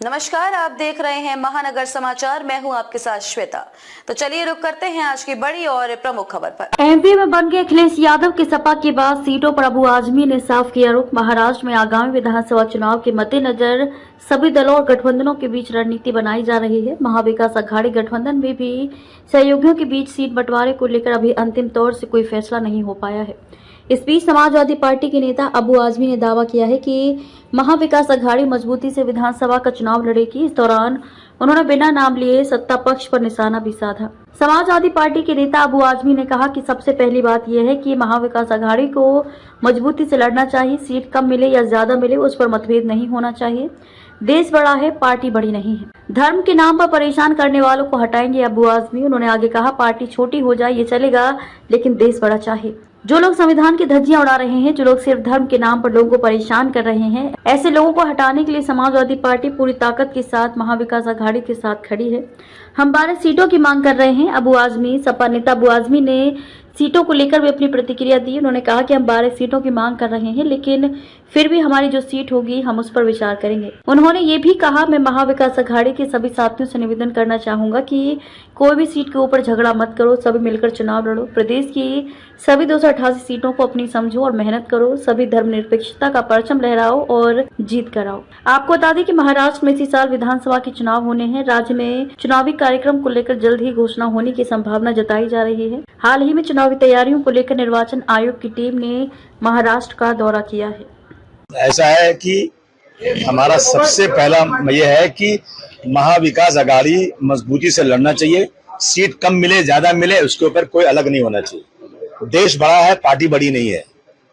नमस्कार, आप देख रहे हैं महानगर समाचार। मैं हूं आपके साथ श्वेता। तो चलिए रुक करते हैं आज की बड़ी और प्रमुख खबर पर। एमपी में बन गए अखिलेश यादव के सपा के बाद सीटों पर अबू आजमी ने साफ किया रुख। महाराष्ट्र में आगामी विधानसभा चुनाव के मद्देनजर सभी दलों और गठबंधनों के बीच रणनीति बनाई जा रही है। महाविकास अघाड़ी गठबंधन में भी सहयोगियों के बीच सीट बंटवारे को लेकर अभी अंतिम तौर से कोई फैसला नहीं हो पाया है। इस बीच समाजवादी पार्टी के नेता अबू आजमी ने दावा किया है कि महाविकास अघाड़ी मजबूती से विधानसभा का चुनाव लड़ेगी। इस दौरान उन्होंने बिना नाम लिए सत्ता पक्ष पर निशाना भी साधा। समाजवादी पार्टी के नेता अबू आजमी ने कहा कि सबसे पहली बात यह है कि महाविकास अघाड़ी को मजबूती से लड़ना चाहिए। सीट कम मिले या ज्यादा मिले उस पर मतभेद नहीं होना चाहिए। देश बड़ा है, पार्टी बड़ी नहीं है। धर्म के नाम पर परेशान करने वालों को हटाएंगे अबू आजमी। उन्होंने आगे कहा, पार्टी छोटी हो जाए ये चलेगा, लेकिन देश बड़ा चाहिए। जो लोग संविधान की धज्जियां उड़ा रहे हैं, जो लोग सिर्फ धर्म के नाम पर लोगों को परेशान कर रहे हैं, ऐसे लोगों को हटाने के लिए समाजवादी पार्टी पूरी ताकत के साथ महाविकास अघाड़ी के साथ खड़ी है। हम 12 सीटों की मांग कर रहे हैं। अबू आजमी सपा नेता अबू आजमी ने सीटों को लेकर भी अपनी प्रतिक्रिया दी। उन्होंने कहा कि हम 12 सीटों की मांग कर रहे हैं, लेकिन फिर भी हमारी जो सीट होगी हम उस पर विचार करेंगे। उन्होंने ये भी कहा, मैं महाविकास अघाड़ी के सभी साथियों से निवेदन करना चाहूंगा कि कोई भी सीट के ऊपर झगड़ा मत करो, सभी मिलकर चुनाव लड़ो। प्रदेश की सभी 288 सीटों को अपनी समझो और मेहनत करो। सभी धर्मनिरपेक्षता का परचम लहराओ और जीत कराओ। आपको बता दें कि महाराष्ट्र में इसी साल विधानसभा के चुनाव होने हैं। राज्य में चुनावी कार्यक्रम को लेकर जल्द ही घोषणा होने की संभावना जताई जा रही है। हाल ही में चुनावी तैयारियों को लेकर निर्वाचन आयोग की टीम ने महाराष्ट्र का दौरा किया है। ऐसा है कि हमारा सबसे पहला यह है कि महाविकास अघाड़ी मजबूती से लड़ना चाहिए। सीट कम मिले ज्यादा मिले उसके ऊपर कोई अलग नहीं होना चाहिए। देश बड़ा है, पार्टी बड़ी नहीं है।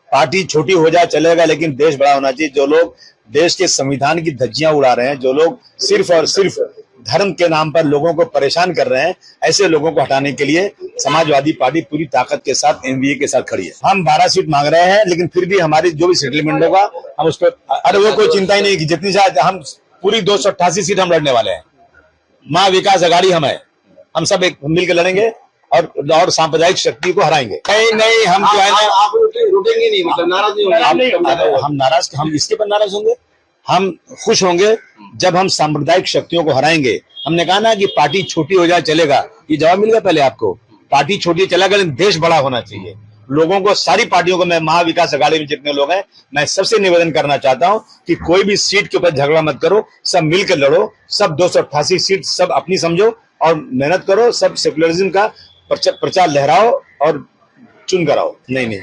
पार्टी छोटी हो जाए चलेगा, लेकिन देश बड़ा होना चाहिए। जो लोग देश के संविधान की धज्जियां उड़ा रहे हैं, जो लोग सिर्फ और सिर्फ धर्म के नाम पर लोगों को परेशान कर रहे हैं, ऐसे लोगों को हटाने के लिए समाजवादी पार्टी पूरी ताकत के साथ एनडीए के साथ खड़ी है। हम 12 सीट मांग रहे हैं, लेकिन फिर भी हमारी जो भी सेटलमेंट होगा हम उस पर, अरे वो कोई चिंता ही नहीं की जितनी शायद हम पूरी 288 सीट हम लड़ने वाले हैं। महाविकास अघाड़ी हम है, हम सब एक मिलकर लड़ेंगे और सांप्रदायिक शक्ति को हराएंगे। नहीं हम जो है ना, आप रुकेंगे नहीं, मतलब नाराज नहीं होंगे। हम नाराज, हम इसके पर नाराज होंगे? हम खुश होंगे जब हम सांप्रदायिक शक्तियों को हराएंगे। हमने कहा ना कि पार्टी छोटी हो जाए चलेगा, ये जवाब मिल गया पहले आपको। पार्टी छोटी चलेगा, लेकिन देश बड़ा होना चाहिए। लोगों को, सारी पार्टियों को, मैं महाविकास अघाड़ी में जितने लोग हैं, मैं सबसे निवेदन करना चाहता हूं कि कोई भी सीट के ऊपर झगड़ा मत करो, सब मिलकर लड़ो। सब 288 सीट सब अपनी समझो और मेहनत करो। सब सेकुलरिज्म का प्रचार लहराओ और चुन कराओ। नहीं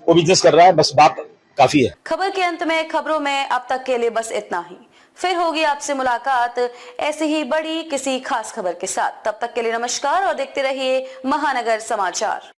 वो बिजनेस कर रहा है, बस बात काफी है। खबर के अंत में खबरों में अब तक के लिए बस इतना ही। फिर होगी आपसे मुलाकात ऐसी ही बड़ी किसी खास खबर के साथ। तब तक के लिए नमस्कार और देखते रहिए महानगर समाचार।